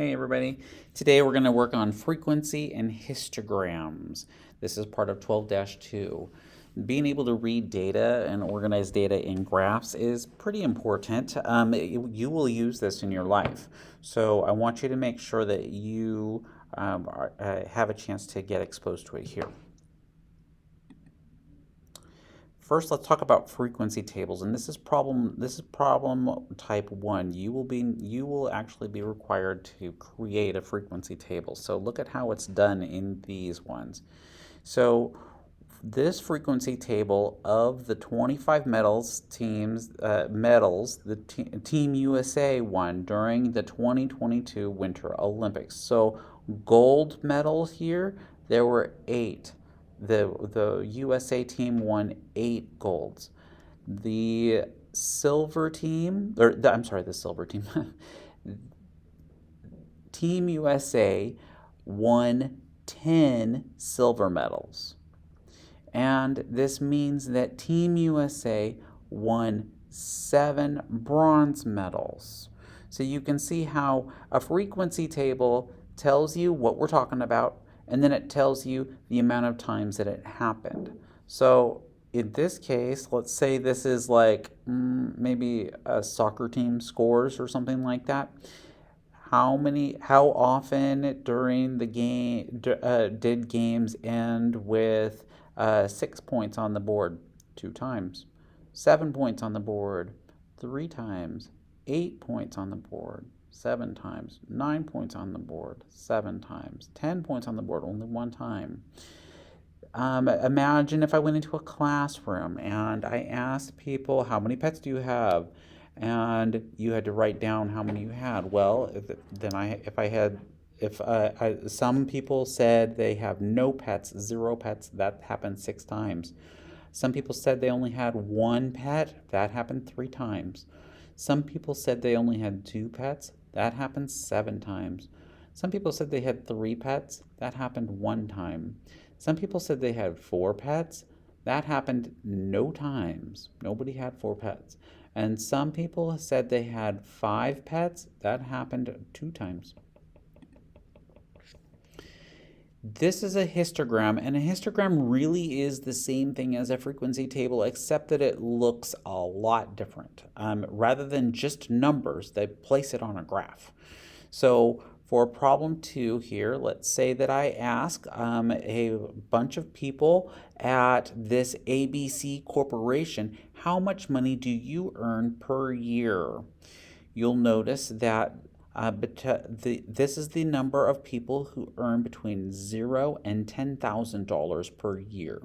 Hey everybody. Today we're going to work on frequency and histograms. This is part of 12-2. Being able to read data and organize data in graphs is pretty important. You will use this in your life. So I want you to make sure that you have a chance to get exposed to it here. First, let's talk about frequency tables, and this is problem type 1. You will actually be required to create a frequency table. So look at how it's done in these ones. So this frequency table of the 25 medals, Team USA won during the 2022 Winter Olympics. So gold medal here, there were 8. The USA team won 8 golds. The silver team, the silver team, Team USA won 10 silver medals. And this means that Team USA won 7 bronze medals. So you can see how a frequency table tells you what we're talking about, and then it tells you the amount of times that it happened. So in this case, let's say this is like maybe a soccer team scores or something like that. How often during the game did games end with 6 points on the board? 2 times. 7 points on the board? 3 times. 8 points on the board? 7 times. 9 points on the board? 7 times. 10 points on the board? Only 1 time. Imagine if I went into a classroom and I asked people, how many pets do you have? And you had to write down how many you had. Well, some people said they have no pets, 0 pets. That happened 6 times. Some people said they only had 1 pet. That happened 3 times. Some people said they only had 2 pets. That happened 7 times. Some people said they had 3 pets. That happened 1 time. Some people said they had 4 pets. That happened no times. Nobody had 4 pets. And some people said they had 5 pets. That happened 2 times. This is a histogram, and a histogram really is the same thing as a frequency table, except that it looks a lot different. Rather than just numbers, they place it on a graph. So for problem 2 here, let's say that I ask a bunch of people at this ABC Corporation, how much money do you earn per year? You'll notice that this is the number of people who earn between $0 and $10,000 per year.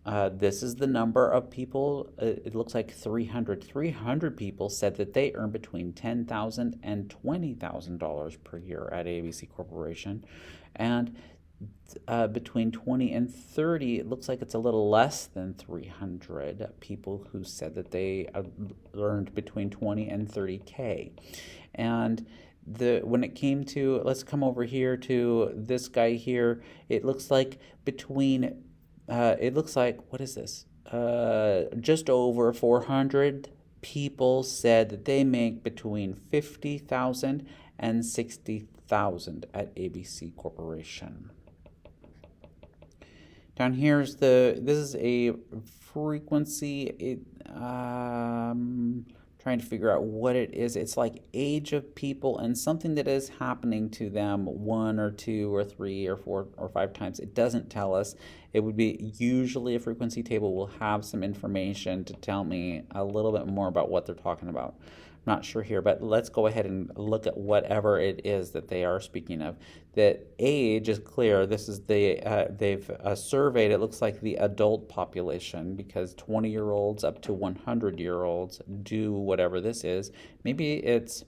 This is the number of people, it looks like 300. 300 people said that they earn between $10,000 and $20,000 per year at ABC Corporation. And between 20 and 30, it looks like it's a little less than 300 people who said that they earned between 20 and 30K. And when it came to, let's come over here to this guy here, it looks like what is this? Just over 400 people said that they make between 50,000 and 60,000 at ABC Corporation. Down here this is a frequency, trying to figure out what it is. It's like age of people and something that is happening to them 1 or 2 or 3 or 4 or 5 times. It doesn't tell us. It would be usually a frequency table will have some information to tell me a little bit more about what they're talking about. I'm not sure here, but let's go ahead and look at whatever it is that they are speaking of. The age is clear. This is they've surveyed, it looks like the adult population, because 20-year-olds up to 100-year-olds do whatever this is. Maybe it's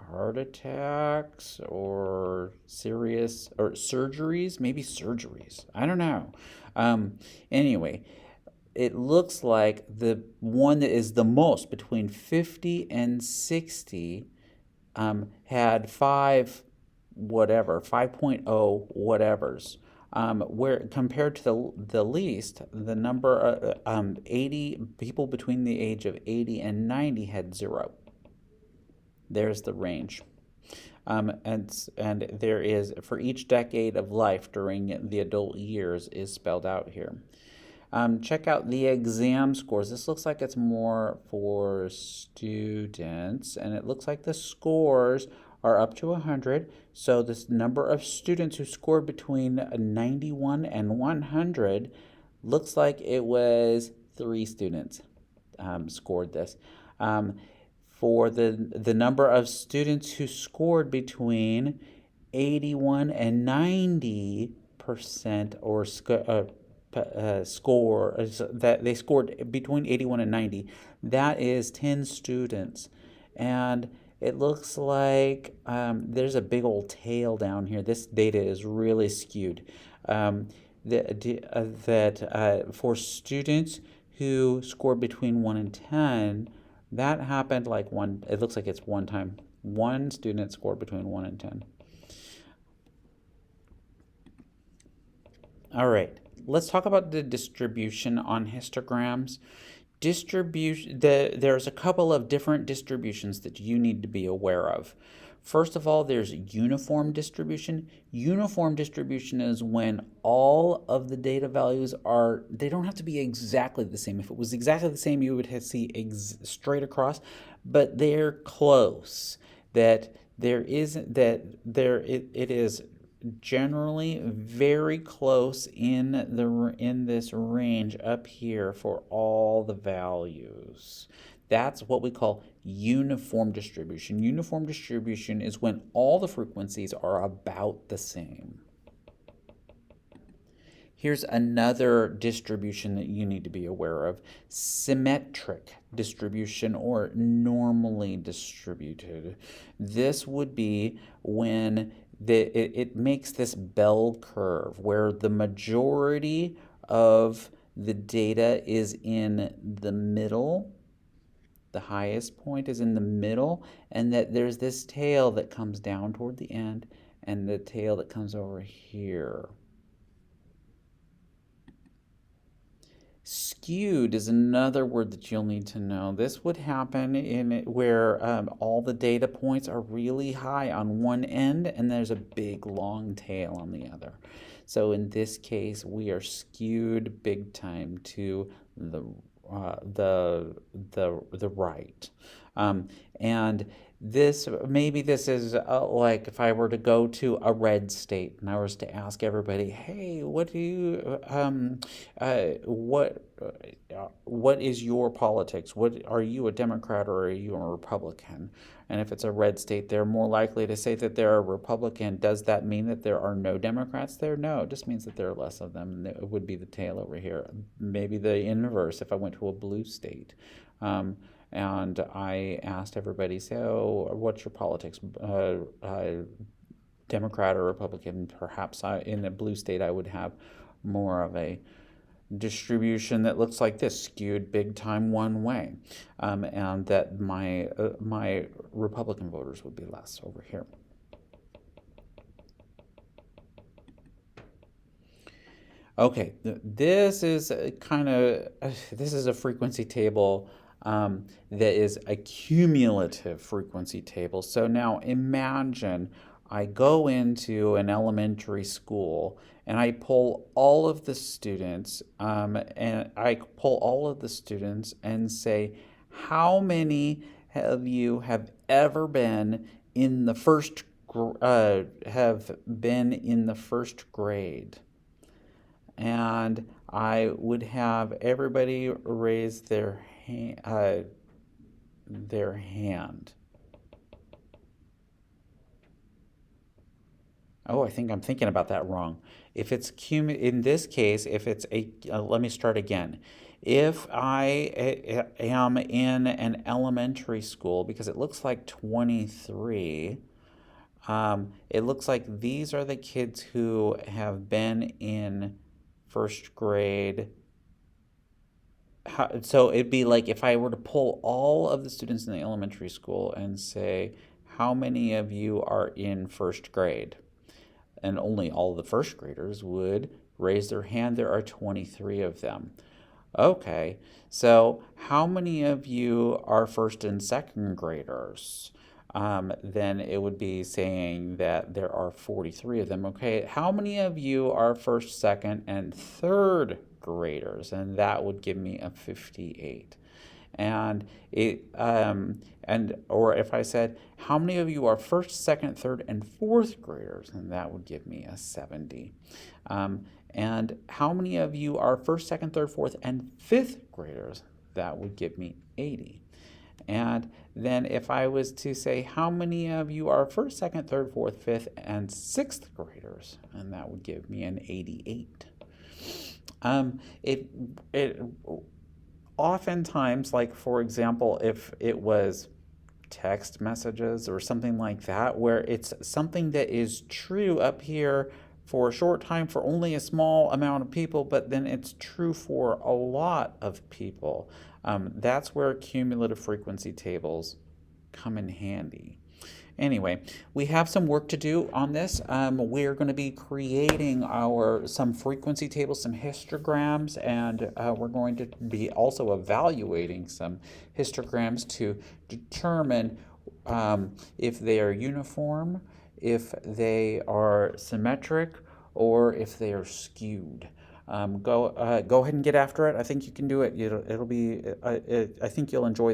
heart attacks or serious or surgeries, maybe surgeries. I don't know. Anyway, it looks like the one that is the most between 50 and 60 had 5.0 whatevers. Where compared to the least, the number 80 people between the age of 80 and 90 had 0. There's the range. And there is, for each decade of life during the adult years, is spelled out here. Check out the exam scores. This looks like it's more for students, and it looks like the scores are up to 100. So this number of students who scored between 91 and 100 looks like it was 3 students scored this. For the number of students who scored between 81 and 90% or score that they scored between 81 and 90, that is 10 students. And it looks like there's a big old tail down here. This data is really skewed. For students who scored between 1 and 10, that happened like it looks like it's one time. One student scored between 1 and 10. All right, let's talk about the distribution on histograms. There's a couple of different distributions that you need to be aware of. First of all, there's uniform distribution. Uniform distribution is when all of the data values they don't have to be exactly the same. If it was exactly the same, you would see straight across, but they're close. It is generally very close in this range up here for all the values. That's what we call uniform distribution. Uniform distribution is when all the frequencies are about the same. Here's another distribution that you need to be aware of: symmetric distribution or normally distributed. This would be when it makes this bell curve where the majority of the data is in the middle. The highest point is in the middle, and that there's this tail that comes down toward the end and the tail that comes over here. Skewed is another word that you'll need to know. This would happen where all the data points are really high on one end and there's a big long tail on the other. So in this case, we are skewed big time to the right. And maybe this is like if I were to go to a red state and I was to ask everybody, hey, what is your politics? Are you a Democrat or are you a Republican? And if it's a red state, they're more likely to say that they're a Republican. Does that mean that there are no Democrats there? No, it just means that there are less of them, and it would be the tail over here. Maybe the inverse if I went to a blue state. And I asked everybody, so what's your politics? Democrat or Republican? Perhaps in a blue state I would have more of a distribution that looks like this, skewed big time one way, and that my Republican voters would be less over here. Okay, this is a frequency table that is a cumulative frequency table. So now imagine I go into an elementary school and I pull all of the students and say, how many of you have ever been in the first grade? And I would have everybody raise their hand. Oh, I think I'm thinking about that wrong. If it's in this case, if it's let me start again. If I am in an elementary school, because it looks like 23, it looks like these are the kids who have been in first grade. So it'd be like if I were to pull all of the students in the elementary school and say, how many of you are in first grade? And only all the first graders would raise their hand. There are 23 of them. Okay, so how many of you are first and second graders? then it would be saying that there are 43 of them. Okay, how many of you are first, second, and third graders? And that would give me a 58. And or if I said, how many of you are first, second, third, and fourth graders? And that would give me a 70. And how many of you are first, second, third, fourth, and fifth graders? That would give me 80. And then if I was to say, how many of you are first, second, third, fourth, fifth, and sixth graders? And that would give me an 88. It oftentimes, like for example, if it was text messages or something like that, where it's something that is true up here for a short time for only a small amount of people, but then it's true for a lot of people. That's where cumulative frequency tables come in handy. Anyway, we have some work to do on this. We're going to be creating some frequency tables, some histograms, and we're going to be also evaluating some histograms to determine if they are uniform, if they are symmetric, or if they are skewed. Go ahead and get after it. I think you can do it. I think you'll enjoy this.